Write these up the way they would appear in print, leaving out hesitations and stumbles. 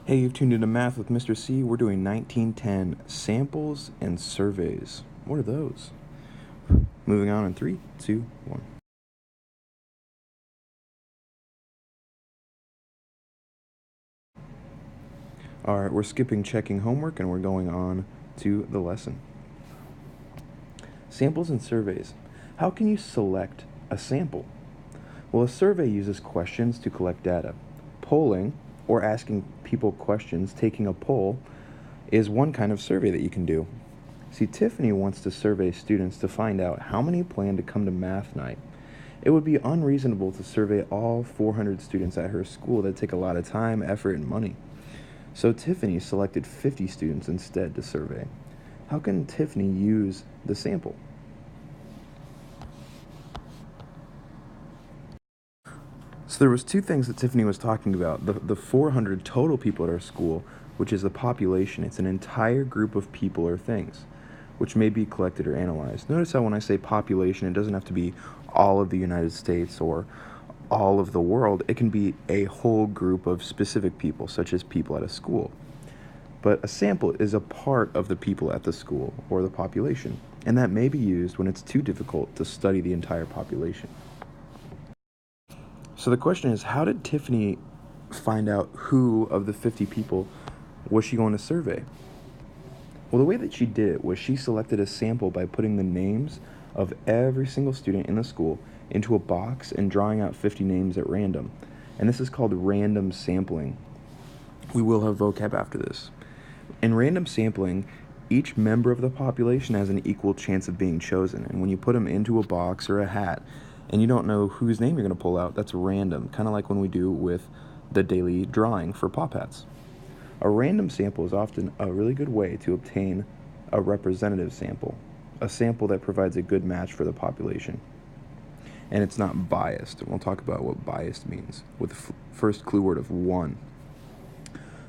Hey, you've tuned into Math with Mr. C. We're doing 1910 samples and surveys. What are those? Moving on in 3, 2, 1. All right, we're skipping checking homework and we're going on to the lesson. Samples and surveys. How can you select a sample? Well, a survey uses questions to collect data. Polling, or asking people questions, taking a poll, is one kind of survey that you can do. See, Tiffany wants to survey students to find out how many plan to come to math night. It would be unreasonable to survey all 400 students at her school. That'd take a lot of time, effort, and money. So Tiffany selected 50 students instead to survey. How can Tiffany use the sample? So there was two things that Tiffany was talking about. The 400 total people at our school, which is the population. It's an entire group of people or things, which may be collected or analyzed. Notice how when I say population, it doesn't have to be all of the United States or all of the world. It can be a whole group of specific people, such as people at a school. But a sample is a part of the people at the school or the population, and that may be used when it's too difficult to study the entire population. So the question is, how did Tiffany find out who of the 50 people was she going to survey? Well, the way that she did it was she selected a sample by putting the names of every single student in the school into a box and drawing out 50 names at random. And this is called random sampling. We will have vocab after this. In random sampling, each member of the population has an equal chance of being chosen. And when you put them into a box or a hat, and you don't know whose name you're going to pull out, that's random, kind of like when we do with the daily drawing for pop hats. A random sample is often a really good way to obtain a representative sample, a sample that provides a good match for the population. And it's not biased. And we'll talk about what biased means with the first clue word of 1.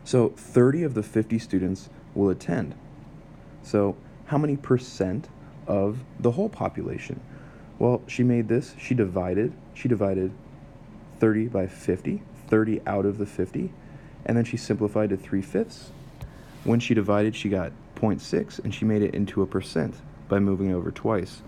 So 30 of the 50 students will attend. So how many percent of the whole population? Well, she made this, she divided 30 by 50, 30 out of the 50, and then she simplified to 3/5. When she divided, she got 0.6, and she made it into a percent by moving it over twice.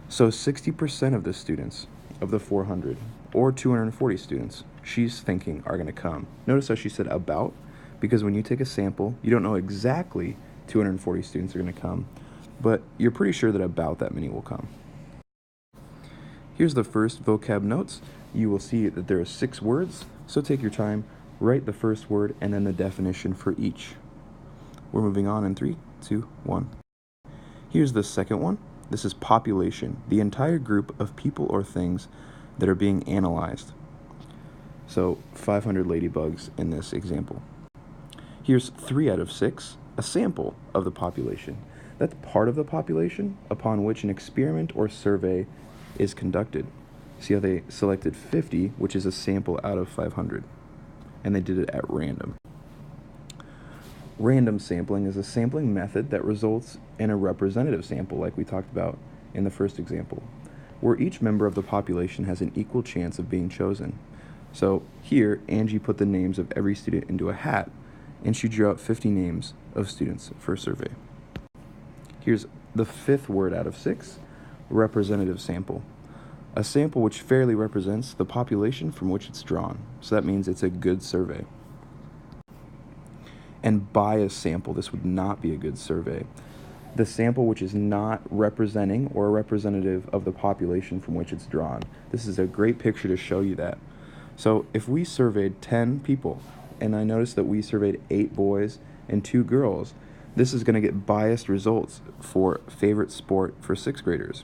So 60% of the students of the 400, or 240 students, she's thinking are going to come. Notice how she said about, because when you take a sample, you don't know exactly 240 students are going to come, but you're pretty sure that about that many will come. Here's the first vocab notes. You will see that there are 6 words, so take your time, write the first word, and then the definition for each. We're moving on in 3, 2, 1. Here's the second one. This is population, the entire group of people or things that are being analyzed. So 500 ladybugs in this example. Here's 3 out of 6, a sample of the population. That's part of the population upon which an experiment or survey is conducted. See how they selected 50, which is a sample out of 500, and they did it at random. Random sampling is a sampling method that results in a representative sample, like we talked about in the first example, where each member of the population has an equal chance of being chosen. So here, Angie put the names of every student into a hat, and she drew out 50 names of students for a survey. Here's the 5th word out of 6, representative sample. A sample which fairly represents the population from which it's drawn. So that means it's a good survey. And bias sample, this would not be a good survey. The sample which is not representing or representative of the population from which it's drawn. This is a great picture to show you that. So if we surveyed 10 people, and I noticed that we surveyed 8 boys and 2 girls, this is going to get biased results for favorite sport for 6th graders.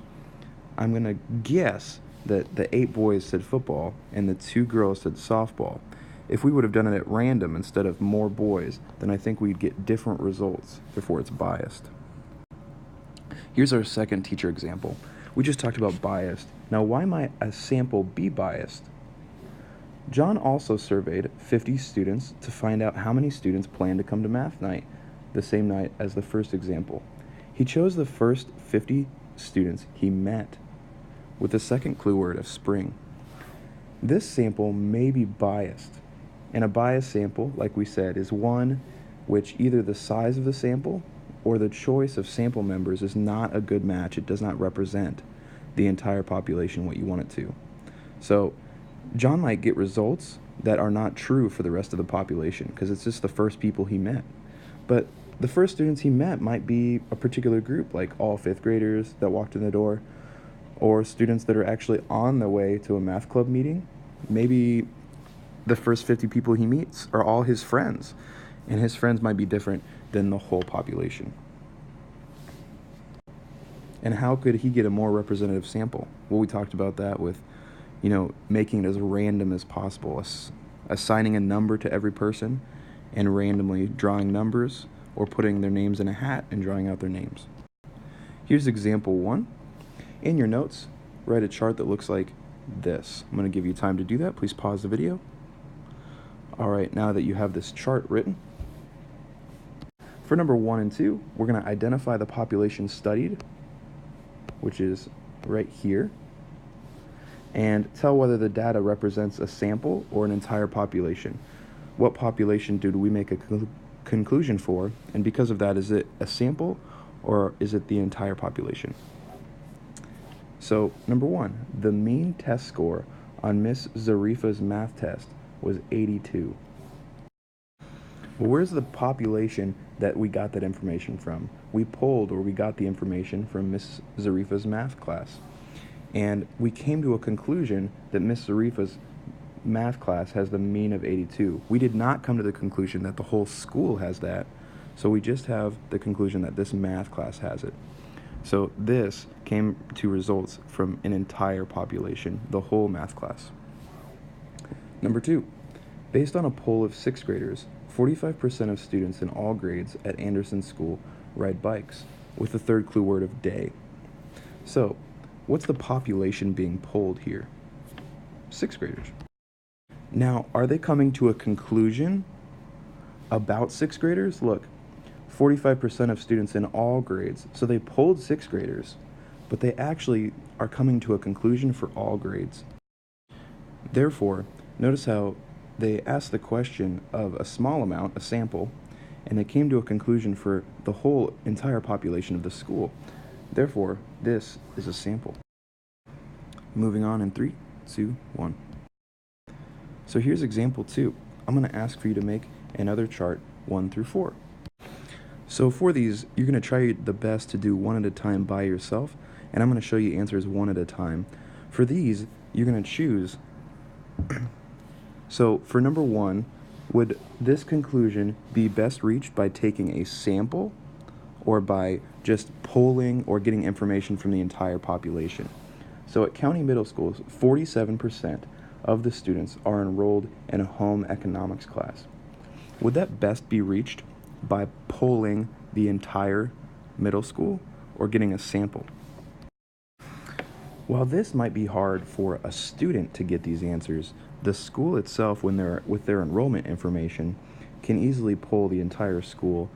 I'm going to guess that the 8 boys said football and the 2 girls said softball. If we would have done it at random instead of more boys, then I think we'd get different results, therefore it's biased. Here's our second teacher example. We just talked about biased. Now, why might a sample be biased? John also surveyed 50 students to find out how many students planned to come to math night, the same night as the first example. He chose the first 50 students he met with the second clue word of spring. This sample may be biased And a biased sample, like we said, is one which either the size of the sample or the choice of sample members is not a good match. It does not represent the entire population what you want it to. So John might get results that are not true for the rest of the population because it's just the first people he met. But the first students he met might be a particular group, like all fifth graders that walked in the door, or students that are actually on their way to a math club meeting. Maybe the first 50 people he meets are all his friends, and his friends might be different than the whole population. And how could he get a more representative sample? Well, we talked about that with, making it as random as possible, assigning a number to every person and randomly drawing numbers or putting their names in a hat and drawing out their names. Here's example 1. In your notes, write a chart that looks like this. I'm going to give you time to do that. Please pause the video. All right, now that you have this chart written, for number 1 and 2, we're going to identify the population studied, which is right here, and tell whether the data represents a sample or an entire population. What population do we make a conclusion for, and because of that, is it a sample or is it the entire population? So, number 1, the mean test score on Miss Zarifa's math test was 82. Well, where's the population that we got that information from? We got the information from Miss Zarifa's math class. And we came to a conclusion that Miss Zarifa's math class has the mean of 82. We did not come to the conclusion that the whole school has that. So we just have the conclusion that this math class has it. So this came to results from an entire population, the whole math class. Number 2, based on a poll of 6th graders, 45% of students in all grades at Anderson School ride bikes, with the third clue word of day. So, what's the population being polled here? 6th graders. Now, are they coming to a conclusion about 6th graders? Look, 45% of students in all grades, so they polled 6th graders, but they actually are coming to a conclusion for all grades. Therefore, notice how they asked the question of a small amount, a sample, and they came to a conclusion for the whole entire population of the school. Therefore, this is a sample. Moving on in 3, 2, 1. So here's example 2. I'm going to ask for you to make another chart 1 through 4. So for these, you're going to try the best to do one at a time by yourself, and I'm going to show you answers one at a time. For these, you're going to choose. So for number 1, would this conclusion be best reached by taking a sample or by just polling or getting information from the entire population? So at County Middle Schools, 47% of the students are enrolled in a home economics class. Would that best be reached by polling the entire middle school or getting a sample? While this might be hard for a student to get these answers, the school itself, with their enrollment information, can easily pull the entire school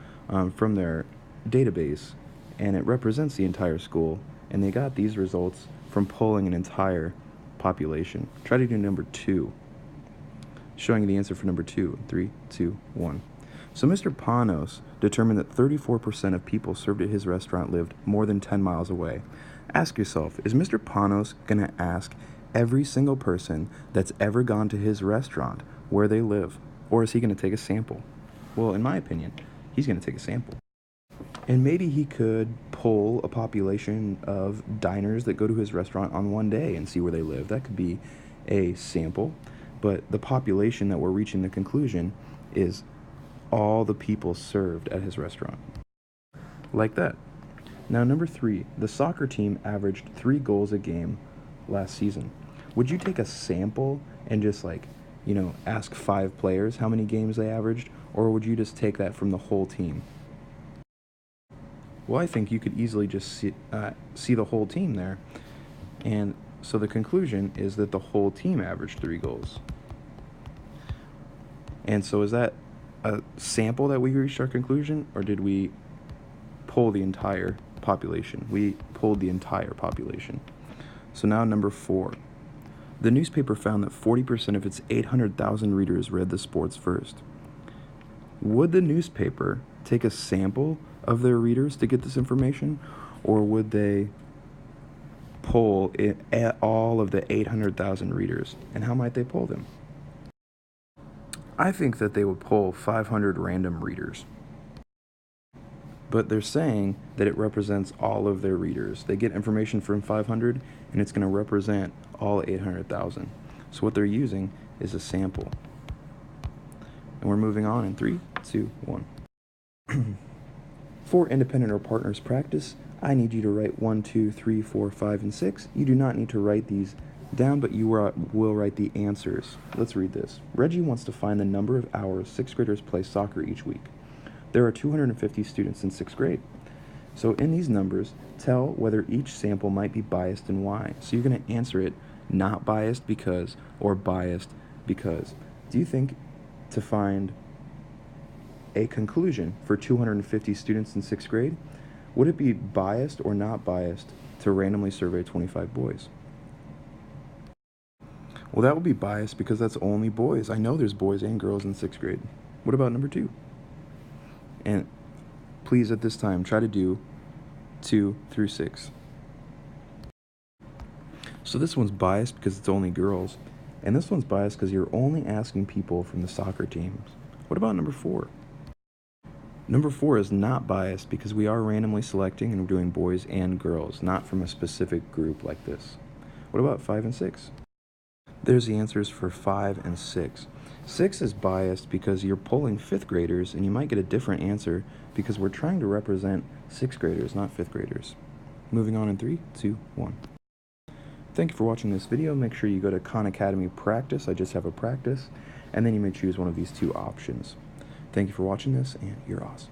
from their database, and it represents the entire school, and they got these results from polling an entire population. Try to do number 2, showing you the answer for number 2. 3, 2, 1. So Mr. Panos determined that 34% of people served at his restaurant lived more than 10 miles away. Ask yourself, is Mr. Panos going to ask every single person that's ever gone to his restaurant where they live? Or is he going to take a sample? Well, in my opinion, he's going to take a sample. And maybe he could poll a population of diners that go to his restaurant on one day and see where they live. That could be a sample. But the population that we're reaching the conclusion is all the people served at his restaurant. Like that. Now, number 3, the soccer team averaged 3 goals a game last season. Would you take a sample and just ask 5 players how many games they averaged, or would you just take that from the whole team? Well, I think you could easily just see the whole team there. And so the conclusion is that the whole team averaged 3 goals. And so is that a sample that we reached our conclusion, or did we poll the entire population? We polled the entire population. So now number 4. The newspaper found that 40% of its 800,000 readers read the sports first. Would the newspaper take a sample of their readers to get this information, or would they poll all of the 800,000 readers? And how might they poll them? I think that they would poll 500 random readers. But they're saying that it represents all of their readers. They get information from 500, and it's going to represent all 800,000. So what they're using is a sample. And we're moving on in 3, 2, 1. For independent or partners practice, I need you to write 1, 2, 3, 4, 5, and 6. You do not need to write these down, but you will write the answers. Let's read this. Reggie wants to find the number of hours 6th graders play soccer each week. There are 250 students in 6th grade. So in these numbers, tell whether each sample might be biased and why. So you're going to answer it not biased because or biased because. Do you think to find a conclusion for 250 students in 6th grade, would it be biased or not biased to randomly survey 25 boys? Well, that would be biased because that's only boys. I know there's boys and girls in 6th grade. What about number 2? And please, at this time, try to do 2 through 6. So this one's biased because it's only girls. And this one's biased because you're only asking people from the soccer teams. What about number 4? Number 4 is not biased because we are randomly selecting and we're doing boys and girls, not from a specific group like this. What about 5 and 6? There's the answers for 5 and 6. 6 is biased because you're polling 5th graders and you might get a different answer because we're trying to represent 6th graders, not 5th graders. Moving on in 3, 2, 1. Thank you for watching this video. Make sure you go to Khan Academy Practice. I just have a practice. And then you may choose one of these 2 options. Thank you for watching this, and you're awesome.